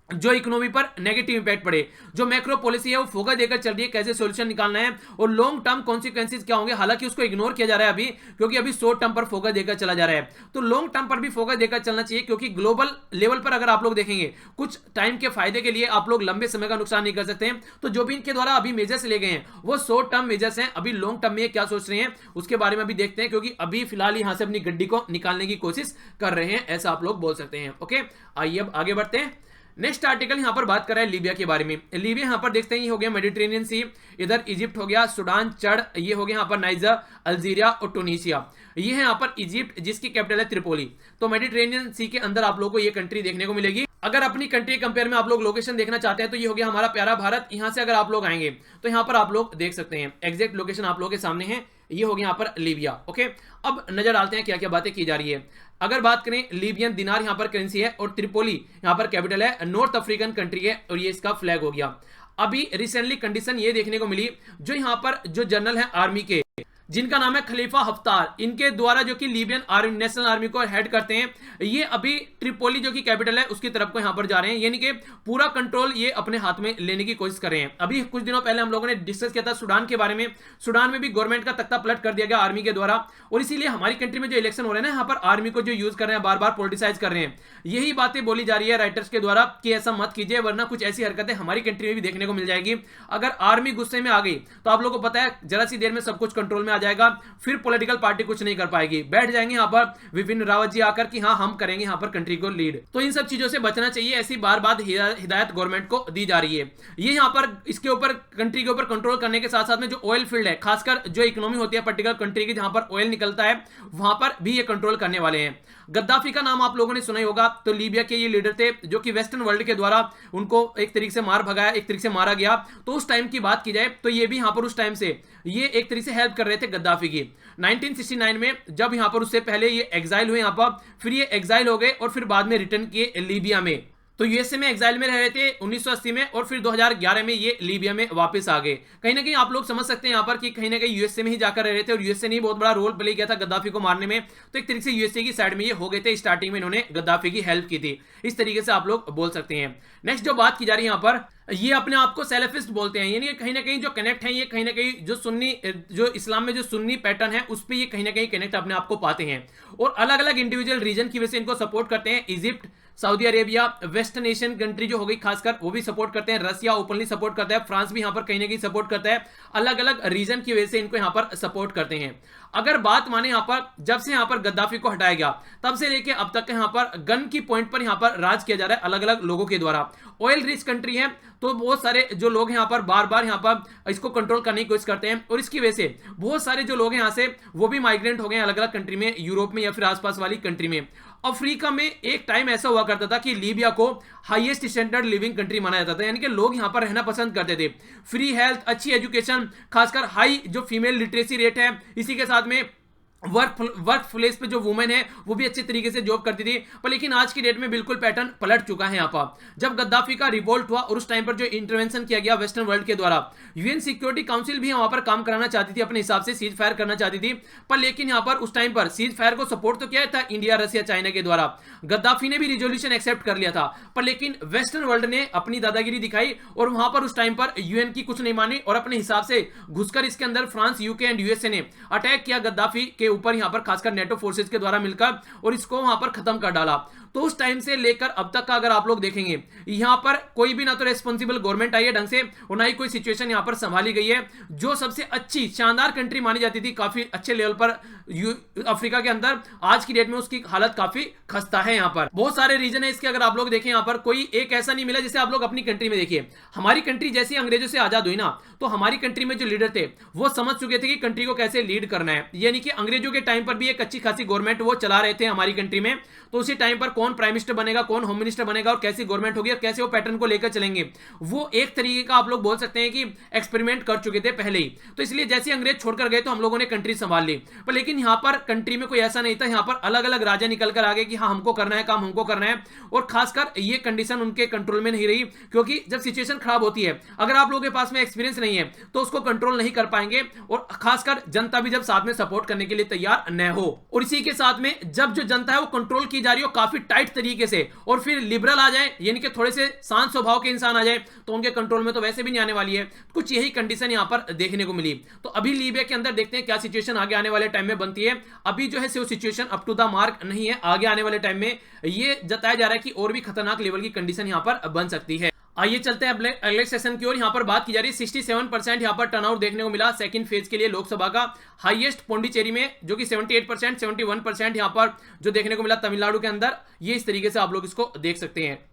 जो इकोनॉमी पर नेगेटिव इंपैक्ट पड़े। जो मैक्रो पॉलिसी है वो फोकस देकर चल रही है कैसे सॉल्यूशन निकालना है और लॉन्ग टर्म कॉन्सिक्वेंसेज क्या होंगे, हालांकि उसको इग्नोर किया जा रहा है अभी, क्योंकि अभी शॉर्ट टर्म पर फोकस देकर चला जा रहा है। तो लॉन्ग टर्म पर भी फोकस देकर चलना चाहिए, क्योंकि ग्लोबल लेवल पर अगर आप लोग देखेंगे कुछ टाइम के फायदे के लिए आप लोग लंबे समय का नुकसान नहीं कर सकते हैं। तो जो भी इनके द्वारा अभी मेजर्स ले गए हैं वो शॉर्ट टर्म मेजर्स हैं, अभी लॉन्ग टर्म में क्या सोच रहे हैं उसके बारे में अभी देखते हैं, क्योंकि अभी फिलहाल यहां से अपनी गड्डी को निकालने की कोशिश कर रहे हैं, ऐसा आप लोग बोल सकते हैं। ओके, आइए अब आगे बढ़ते हैं। नेक्स्ट आर्टिकल यहां पर बात कर रहा है लीबिया के बारे में। लीबिया यहां पर देखते हैं ये हो गया मेडिटेरेनियन सी, इधर इजिप्ट हो गया, सूडान, चढ़, ये हो गया यहां पर नाइजर, अल्जीरिया और टूनीशिया। ये है यहां पर इजिप्ट जिसकी कैपिटल है त्रिपोली। तो मेडिटेरेनियन सी के अंदर आप लोगों को ये कंट्री देखने को मिलेगी। अगर अपनी कंट्री कंपेयर में आप लोग लोकेशन देखना चाहते हैं तो ये हो गया हमारा प्यारा भारत। यहां से अगर आप लोग आएंगे तो यहां पर आप लोग देख सकते हैं एग्जैक्ट लोकेशन आप लोगों के सामने है, ये हो गया यहां पर लीबिया। ओके, अब नजर डालते हैं क्या क्या बातें की जा रही है। अगर बात करें लीबियन दिनार यहां पर करेंसी है और त्रिपोली यहां पर कैपिटल है, नॉर्थ अफ्रीकन कंट्री है और ये इसका फ्लैग हो गया। अभी रिसेंटली कंडीशन ये देखने को मिली, जो यहां पर जो जनरल है आर्मी के जिनका नाम है खलीफा हफ्तार, इनके द्वारा जो कि लीबियन आर्मी नेशनल आर्मी को हेड करते हैं, ये अभी ट्रिपोली जो कि कैपिटल है उसकी तरफ को यहां पर जा रहे हैं, यानी कि पूरा कंट्रोल ये अपने हाथ में लेने की कोशिश कर रहे हैं। अभी कुछ दिनों पहले हम लोगों ने डिस्कस किया था सूडान के बारे में, सूडान में भी गवर्नमेंट का तख्ता पलट कर दिया गया आर्मी के द्वारा, और इसीलिए हमारी कंट्री में जो इलेक्शन हो रहे हैं ना यहाँ पर आर्मी को जो यूज कर रहे हैं, बार बार पॉलिटिसाइज कर रहे हैं। यही बातें बोली जा रही है राइटर्स के द्वारा कि ऐसा मत कीजिए, वरना कुछ ऐसी हरकतें हमारी कंट्री में भी देखने को मिल जाएगी। अगर आर्मी गुस्से में आ गई तो आप लोगों को पता है जरा सी देर में सब कुछ कंट्रोल में आ जाएगा, फिर पॉलिटिकल पार्टी कुछ नहीं कर पाएगी, बैठ जाएंगे यहाँ पर विपिन रावत जी आकर कि हाँ हम करेंगे यहाँ पर कंट्री को लीड। तो इन सब चीजों से बचना चाहिए, ऐसी बार बार हिदायत गवर्नमेंट को दी जा रही है। ये यहाँ पर इसके ऊपर कंट्री के ऊपर कंट्रोल करने के साथ साथ में जो ऑयल फील्ड है, खासकर जो इकोनॉमी होती है पर्टिकुलर कंट्री की जहां पर ऑयल निकलता है, वहां पर भी ये कंट्रोल करने वाले हैं। गद्दाफी का नाम आप लोगों ने सुना ही होगा। तो लीबिया के ये लीडर थे जो कि वेस्टर्न वर्ल्ड के द्वारा उनको एक तरीके से मार भगाया, एक तरीके से मारा गया। तो उस टाइम की बात की जाए तो ये भी यहाँ पर उस टाइम से ये एक तरीके से हेल्प कर रहे थे गद्दाफी की। 1969 में जब यहाँ पर उससे पहले ये एग्जाइल हुए यहाँ पर, फिर ये एग्जाइल हो गए और फिर बाद में रिटर्न किए लीबिया में। तो यूएसए में एग्जाइल में रह रहे थे 1980 में और फिर 2011 में ये लीबिया में वापस आ गए। कहीं ना कहीं आप लोग समझ सकते हैं यहाँ पर कि कहीं ना कहीं यूएसए में ही जाकर रह रहे थे और यूएसए ने बहुत बड़ा रोल प्ले किया था गद्दाफी को मारने में। तो एक तरीके से यूएसए की साइड में ये हो गए थे, स्टार्टिंग में इन्होंने गद्दाफी की हेल्प की थी, इस तरीके से आप लोग बोल सकते हैं। नेक्स्ट जो बात की जा रही है यहाँ पर, ये अपने आप को सेलेफिस्ट बोलते हैं, यानी कहीं ना कहीं जो कनेक्ट है ये कहीं ना कहीं जो सुन्नी जो इस्लाम में जो सुन्नी पैटर्न है उस पर ये कहीं ना कहीं कनेक्ट अपने आप को पाते हैं और अलग अलग इंडिविजुअल रीजन की वजह से इनको सपोर्ट करते हैं। Egypt, Saudi Arabia, western Asian country जो हो गई खासकर वो भी सपोर्ट करते हैं, रसिया ओपनली सपोर्ट करता है, फ्रांस भी यहां पर कहीं ना कहीं सपोर्ट करता है, अलग अलग रीजन की वजह से इनको यहां पर सपोर्ट करते हैं। अगर बात माने यहां पर जब से यहां पर गद्दाफी को हटाया गया तब से लेके अब तक यहां पर गन की पॉइंट पर यहां पर राज किया जा रहा है अलग अलग लोगों के द्वारा। ऑयल रिच कंट्री है तो बहुत सारे जो लोग यहां पर बार बार यहां पर इसको कंट्रोल करने की कोशिश करते हैं और इसकी वजह से बहुत सारे जो लोग हैं यहां से वो भी माइग्रेंट हो गए अलग अलग कंट्री में, यूरोप में या फिर आसपास वाली कंट्री में। अफ्रीका में एक टाइम ऐसा हुआ करता था कि लीबिया को हाईएस्ट स्टैंडर्ड लिविंग कंट्री माना जाता था, यानी कि लोग यहां पर रहना पसंद करते थे। फ्री हेल्थ, अच्छी एजुकेशन, खासकर हाई जो फीमेल लिटरेसी रेट है, इसी के साथ में वर्क प्लेस पे जो वुमेन है वो भी अच्छे तरीके से जॉब करती थी। पर लेकिन आज की डेट में बिल्कुल पैटर्न पलट चुका है। यहाँ पर जब गद्दाफी का रिवोल्ट हुआ और उस टाइम पर जो इंटरवेंशन किया गया वेस्टर्न वर्ल्ड के द्वारा, यूएन सिक्योरिटी काउंसिल भी वहां पर काम कराना चाहती थी, अपने हिसाब से सीज फायर करना चाहती थी। पर लेकिन यहाँ पर उस टाइम पर सीज फायर को सपोर्ट तो किया था इंडिया, रसिया, चाइना के द्वारा। गद्दाफी ने भी रिजोल्यूशन एक्सेप्ट कर लिया था, पर लेकिन वेस्टर्न वर्ल्ड ने अपनी दादागिरी दिखाई और वहां पर उस टाइम पर यूएन की कुछ नहीं मानी और अपने हिसाब से घुसकर इसके अंदर फ्रांस, यूके एंड यूएसए ने अटैक किया गद्दाफी के ऊपर, यहां पर खासकर नेटो फोर्सेस के द्वारा मिलकर, और इसको वहां पर खत्म कर डाला। तो उस टाइम से लेकर अब तक का अगर आप लोग देखेंगे यहां पर कोई भी ना तो रेस्पॉन्सिबल गवर्नमेंट आई है ढंग से और ना ही कोई सिचुएशन यहां पर संभाली गई है। जो सबसे अच्छी शानदार कंट्री मानी जाती थी काफी अच्छे लेवल पर अफ्रीका के अंदर, आज की डेट में उसकी हालत काफी खस्ता है। यहां पर बहुत सारे रीजन है इसके, अगर आप लोग देखें यहां पर कोई एक ऐसा नहीं मिला। जैसे आप लोग अपनी कंट्री में देखिए, हमारी कंट्री जैसे अंग्रेजों से आजाद हुई ना, तो हमारी कंट्री में जो लीडर थे वो समझ चुके थे कि कंट्री को कैसे लीड करना है, यानी कि अंग्रेजों के टाइम पर भी एक अच्छी खासी गवर्नमेंट वो चला रहे थे हमारी कंट्री में। तो उसी टाइम पर कौन प्राइम मिनिस्टर बनेगा, कौन होम मिनिस्टर बनेगा और कैसी गवर्नमेंट होगी और कैसे वो पैटर्न को लेकर चलेंगे, वो एक तरीके का आप लोग बोल सकते हैं कि एक्सपेरिमेंट कर चुके थे पहले ही। तो इसलिए जैसे अंग्रेज छोड़कर गए तो हम लोगों ने कंट्री संभाल ली। पर लेकिन यहां पर कंट्री में कोई ऐसा नहीं था, यहां पर अलग अलग राजा निकल कर आ गए कि हाँ हमको करना है काम, हमको करना है। और खासकर ये कंडीशन उनके कंट्रोल में नहीं रही, क्योंकि जब सिचुएशन खराब होती है, अगर आप लोगों के पास में एक्सपीरियंस नहीं है तो उसको कंट्रोल नहीं कर पाएंगे, और खासकर जनता भी जब साथ में सपोर्ट करने के लिए तैयार न हो। और इसी के साथ में जब जो जनता है वो कंट्रोल की जा रही हो काफी टाइट तरीके से, और फिर लिबरल आ जाए, यानी कि थोड़े से शांत स्वभाव के इंसान आ जाए, तो उनके कंट्रोल में तो वैसे भी नहीं आने वाली है। कुछ यही कंडीशन यहां पर देखने को मिली। तो अभी लीबिया के अंदर देखते हैं क्या सिचुएशन आगे आने वाले टाइम में बनती है। अभी जो है वो situation up to the mark नहीं है, आगे आने वाले टाइम में ये जताया जा रहा है कि और भी खतरनाक लेवल की कंडीशन यहां पर बन सकती है। आइए चलते हैं अगले सेशन की ओर। यहां पर बात की जा रही है 67% यहां पर टर्नआउट देखने को मिला सेकंड फेज के लिए लोकसभा का, हाईएस्ट पौंडीचेरी में जो कि 78%, 71% यहां पर जो देखने को मिला तमिलनाडु के अंदर। ये इस तरीके से आप लोग इसको देख सकते हैं।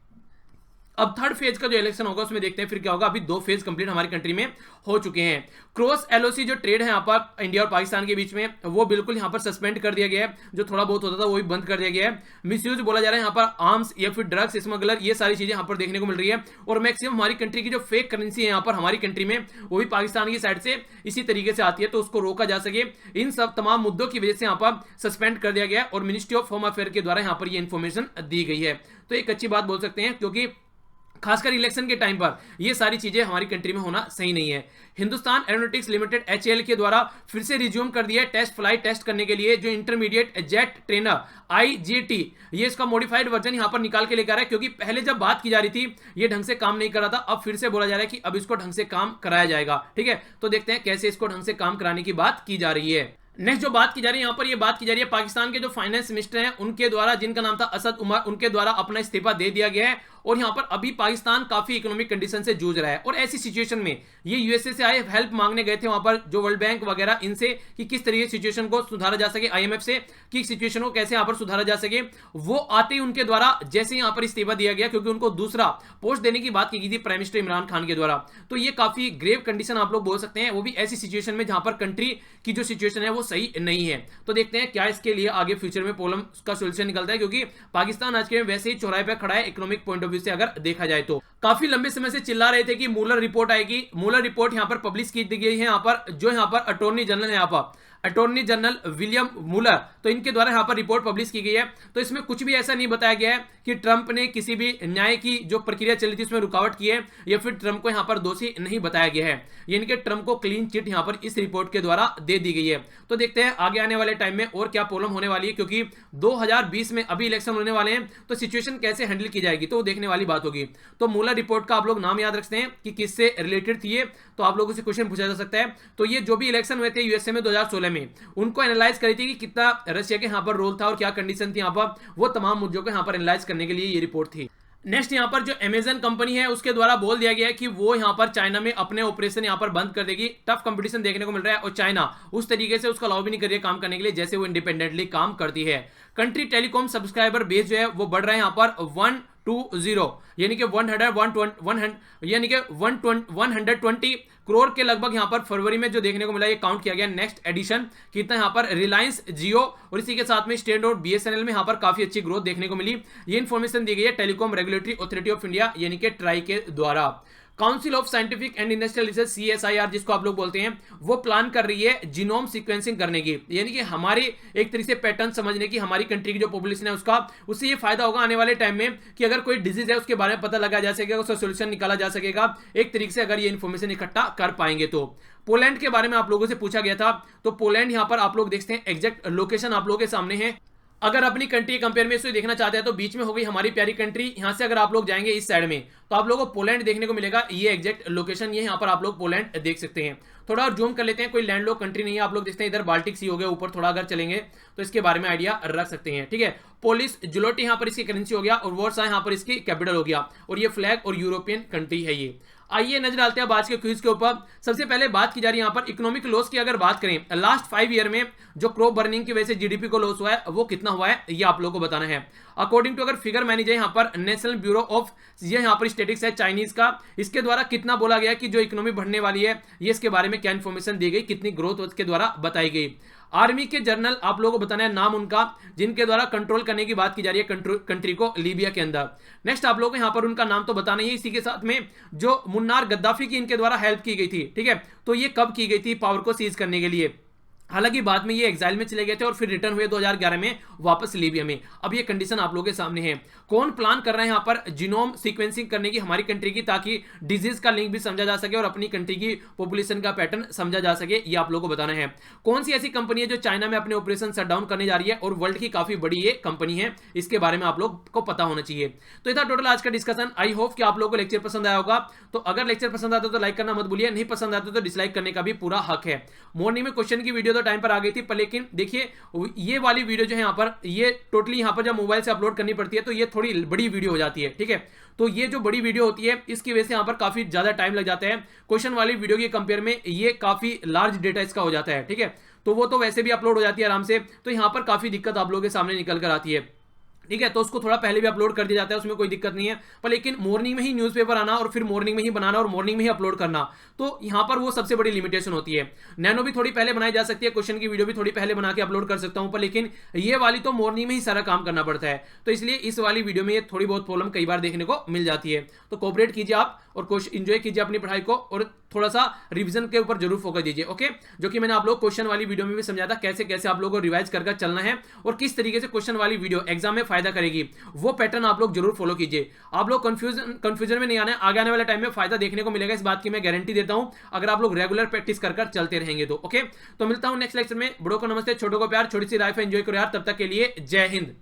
अब थर्ड फेज का जो इलेक्शन होगा उसमें देखते हैं फिर क्या होगा। अभी 2 फेज कंप्लीट हमारी कंट्री में हो चुके हैं। क्रॉस एलओसी जो ट्रेड है यहाँ पर इंडिया और पाकिस्तान के बीच में, वो बिल्कुल यहाँ पर सस्पेंड कर दिया गया है। जो थोड़ा बहुत होता था वो भी बंद कर दिया गया है। मिसयूज बोला जा रहा है यहाँ पर आर्म्स या फिर ड्रग्स स्मगलर, ये सारी चीजें यहाँ पर देखने को मिल रही है। और मैक्सिमम हमारी कंट्री की जो फेक करेंसी है यहाँ पर हमारी कंट्री में, वो भी पाकिस्तान की साइड से इसी तरीके से आती है, तो उसको रोका जा सके। इन सब तमाम मुद्दों की वजह से यहाँ पर सस्पेंड कर दिया गया और मिनिस्ट्री ऑफ होम अफेयर के द्वारा यहाँ पर ये इंफॉर्मेशन दी गई है। तो एक अच्छी बात बोल सकते हैं, क्योंकि खासकर इलेक्शन के टाइम पर ये सारी चीजें हमारी कंट्री में होना सही नहीं है। हिंदुस्तान एरोनॉटिक्स लिमिटेड HAL के द्वारा फिर से रिज्यूम कर दिया है टेस्ट फ्लाइट टेस्ट करने के लिए जो इंटरमीडिएट जेट ट्रेनर IJT, ये इसका मॉडिफाइड वर्जन यहां पर निकाल के लेकर आ रहा है, क्योंकि पहले जब बात की जा रही थी ये ढंग से काम नहीं कर रहा था। अब फिर से बोला जा रहा है कि अब इसको ढंग से काम कराया जाएगा। ठीक है, तो देखते हैं कैसे इसको ढंग से काम कराने की बात की जा रही है। नेक्स्ट जो बात की जा रही है यहाँ पर, ये बात की जा रही है पाकिस्तान के जो फाइनेंस मिनिस्टर हैं उनके द्वारा, जिनका नाम था असद उमर, उनके द्वारा अपना इस्तीफा दे दिया गया है। और यहाँ पर अभी पाकिस्तान काफी इकोनॉमिक कंडीशन से जूझ रहा है, और ऐसी सिचुएशन में ये यूएसए से आए हेल्प मांगने गए थे वहां पर जो वर्ल्ड बैंक वगैरह इनसे, कि किस तरीके से सिचुएशन को सुधारा जा सके, IMF से कि सिचुएशन को कैसे यहाँ पर सुधारा जा सके। वो आते ही उनके द्वारा जैसे यहाँ पर इस्तीफा दिया गया, क्योंकि उनको दूसरा पोस्ट देने की बात की गई थी प्राइम मिनिस्टर इमरान खान के द्वारा। तो ये काफी ग्रेव कंडीशन आप लोग बोल सकते हैं, वो भी ऐसी सिचुएशन में जहां पर कंट्री की जो सिचुएशन है वो सही नहीं है। तो देखते हैं क्या इसके लिए आगे फ्यूचर में प्रॉब्लम का सोल्यूशन निकलता है, क्योंकि पाकिस्तान आज के वैसे ही चौराहे पे खड़ा है इकोनॉमिक पॉइंट ऑफ व्यू से अगर देखा जाए तो। काफी लंबे समय से चिल्ला रहे थे कि मूलर रिपोर्ट आएगी। मूलर रिपोर्ट यहां पर पब्लिश की गई है, यहां पर जो यहां पर अटॉर्नी जनरल है, यहां पर अटॉर्नी जनरल विलियम मूलर, तो इनके द्वारा यहां पर रिपोर्ट पब्लिश की गई है। तो इसमें कुछ भी ऐसा नहीं बताया गया है कि ट्रंप ने किसी भी न्याय की जो प्रक्रिया चली थी उसमें रुकावट की है, या फिर ट्रंप को यहां पर दोषी नहीं बताया गया है। यानी कि ट्रंप को क्लीन चिट यहां पर इस रिपोर्ट के द्वारा दे दी गई है। तो देखते हैं आगे आने वाले टाइम में और क्या प्रॉब्लम होने वाली है, क्योंकि 2020 में अभी इलेक्शन होने वाले हैं, तो सिचुएशन कैसे हैंडल की जाएगी तो देखने वाली बात होगी। तो मूलर रिपोर्ट का आप लोग नाम याद रखते हैं कि किससे रिलेटेड थी, तो आप लोगों से क्वेश्चन पूछा जा सकता है। तो ये जो भी इलेक्शन हुए थे यूएसए में 2016 में उनको एनालाइज करी थी कि कितना रशिया के यहाँ पर रोल था और क्या कंडीशन थी यहाँ पर, वो तमाम मुद्दों को यहाँ पर एनालाइज करने के लिए ये रिपोर्ट थी। नेक्स्ट यहाँ पर जो अमेजन कंपनी है उसके द्वारा बोल दिया गया है कि वो यहाँ पर चाइना में अपने ऑपरेशन यहाँ पर बंद कर देगी। टफ कंपटीशन देखने को मिल रहा है और चाइना उस तरीके से उसका अलाउ भी नहीं कर रही है काम करने के लिए जैसे वो इंडिपेंडेंटली काम करती है। कंट्री टेलीकॉम सब्सक्राइबर बेस जो है वो बढ़ रहा है यहाँ पर 120 यानी कि 120 करोड़ के लगभग यहाँ पर फरवरी में जो देखने को मिला, ये काउंट किया गया। नेक्स्ट एडिशन कितना यहाँ पर रिलायंस जियो और इसी के साथ में स्टेट और बीएसएनएल में यहाँ पर काफी अच्छी ग्रोथ देखने को मिली। ये इन्फॉर्मेशन दी गई है telecom regulatory authority of India यानी कि ट्राई के द्वारा। Council of scientific and industrial research CSIR जिसको आप लोग बोलते हैं, वो प्लान कर रही है जीनोम सीक्वेंसिंग करने की, यानी कि हमारी एक तरीके से पैटर्न समझने की, हमारी कंट्री की जो पॉपुलेशन है उसका, उससे ये फायदा होगा आने वाले टाइम में कि अगर कोई डिजीज है उसके बारे में पता लगाया जा सकेगा, उसका सोल्यूशन निकाला जा सकेगा एक तरीके से अगर ये इन्फॉर्मेशन इकट्ठा कर पाएंगे तो। पोलैंड के बारे में आप लोगों से पूछा गया था, तो पोलैंड यहाँ पर आप लोग देखते हैं एग्जैक्ट लोकेशन आप लोगों के सामने है। अगर अपनी कंट्री कंपेयर में इसको देखना चाहते हैं तो बीच में हो गई हमारी प्यारी कंट्री। यहां से अगर आप लोग जाएंगे इस साइड में तो आप लोगों को पोलैंड देखने को मिलेगा। ये एग्जैक्ट लोकेशन ये यहाँ पर आप लोग पोलैंड देख सकते हैं। थोड़ा और जूम कर लेते हैं, कोई लैंडलॉक कंट्री नहीं है। आप लोग देखते हैं इधर बाल्टिक सी हो गया, ऊपर थोड़ा अगर चलेंगे तो इसके बारे में आइडिया रख सकते हैं। ठीक है, पोलिश जुलोटी यहाँ पर इसकी करेंसी हो गया और वॉर्सा यहाँ पर इसकी कैपिटल हो गया और ये फ्लैग और यूरोपियन कंट्री है ये। आइए नजर डालते हैं आज के क्विज के ऊपर। सबसे पहले बात की जा रही है यहाँ पर इकोनॉमिक लॉस की। अगर बात करें लास्ट 5 ईयर में जो क्रॉप बर्निंग की वजह से जीडीपी को लॉस हुआ है वो कितना हुआ है, ये आप लोगों को बताना है। अकॉर्डिंग टू अगर फिगर मैनेज है यहाँ पर नेशनल ब्यूरो ऑफ ये यहाँ पर स्टेटिक्स है चाइनीज का, इसके द्वारा कितना बोला गया कि जो इकोनॉमी बढ़ने वाली है ये इसके बारे में क्या इन्फॉर्मेशन दी गई, कितनी ग्रोथ उसके द्वारा बताई गई। आर्मी के जनरल आप लोगों को बताना है नाम उनका जिनके द्वारा कंट्रोल करने की बात की जा रही है कंट्री को लीबिया के अंदर। नेक्स्ट आप लोगों को यहाँ पर उनका नाम तो बताना ही है। इसी के साथ में जो मुन्नार गद्दाफी की इनके द्वारा हेल्प की गई थी, ठीक है, तो ये कब की गई थी पावर को सीज करने के लिए। हालांकि बाद में ये एग्जाइल में चले गए थे और फिर रिटर्न हुए 2011 में वापस लीबिया में। अब ये कंडीशन आप लोगों के सामने है। कौन प्लान कर रहा है यहाँ पर जीनोम सीक्वेंसिंग करने की हमारी कंट्री की, ताकि डिजीज का लिंक भी समझा जा सके और अपनी कंट्री की पॉपुलेशन का पैटर्न समझा जा सके, ये आप लोगों को बताना है। कौन सी ऐसी कंपनी है जो चाइना में अपने ऑपरेशन शट डाउन करने जा रही है और वर्ल्ड की काफी बड़ी ये कंपनी है, इसके बारे में आप लोग को पता होना चाहिए। तो ये था टोटल आज का डिस्कशन। आई होप कि आप लोगों को लेक्चर पसंद आया होगा। तो अगर लेक्चर पसंद आता तो लाइक करना मत भूलिए, नहीं पसंद आता तो डिसलाइक करने का भी पूरा हक है। मॉर्निंग में क्वेश्चन की वीडियो तो टाइम पर आ गई थी, लेकिन देखिए ये वाली वीडियो जो है यहाँ पर ये टोटली यहाँ पर जब मोबाइल से अपलोड करनी पड़ती है तो ये थोड़ी बड़ी वीडियो हो जाती है। ठीक है, तो ये जो बड़ी वीडियो होती है इसकी वजह से यहाँ पर काफी ज्यादा टाइम लग जाता है। क्वेश्चन वाली वीडियो के कंपेयर में ये काफी लार्ज डेटा इसका हो जाता है। ठीक है, तो वो तो वैसे भी अपलोड हो जाती है आराम से, तो यहाँ पर काफी दिक्कत आप लोगों के सामने निकल कर आती है। ठीक है, तो उसको थोड़ा पहले भी अपलोड कर दिया जाता है, उसमें कोई दिक्कत नहीं है। पर लेकिन मॉर्निंग में ही न्यूज़पेपर आना और फिर मॉर्निंग में ही बनाना और मॉर्निंग में ही अपलोड करना, तो यहाँ पर वो सबसे बड़ी लिमिटेशन होती है। नैनो भी थोड़ी पहले बनाई जा सकती है, क्वेश्चन की वीडियो भी थोड़ी पहले बना के अपलोड कर सकता हूँ, पर लेकिन ये वाली तो मॉर्निंग में ही सारा काम करना पड़ता है। तो इसलिए इस वाली वीडियो में ये थोड़ी बहुत प्रॉब्लम कई बार देखने को मिल जाती है। तो कोऑपरेट कीजिए आप और एंजॉय कीजिए अपनी पढ़ाई को और थोड़ा सा रिवीजन के ऊपर जरूर फोकस दीजिए। ओके, जो कि मैंने आप लोग क्वेश्चन वाली वीडियो में भी समझाया था कैसे कैसे आप लोगों को रिवाइज कर चलना है और किस तरीके से क्वेश्चन वाली वीडियो एग्जाम में फायदा करेगी, वो पैटर्न आप लोग जरूर फॉलो कीजिए। आप लोग कंफ्यूजन में नहीं आना है, आगे आने वाले टाइम में फायदा देखने को मिलेगा, इस बात की मैं गारंटी देता हूं, अगर आप लोग रेगुलर प्रैक्टिस कर चलते रहेंगे तो। ओके, तो मिलता हूं नेक्स्ट लेक्चर में। बड़ों को नमस्ते, छोटों को प्यार, छोटी सी लाइफ एंजॉय करो यार। तब तक के लिए जय हिंद।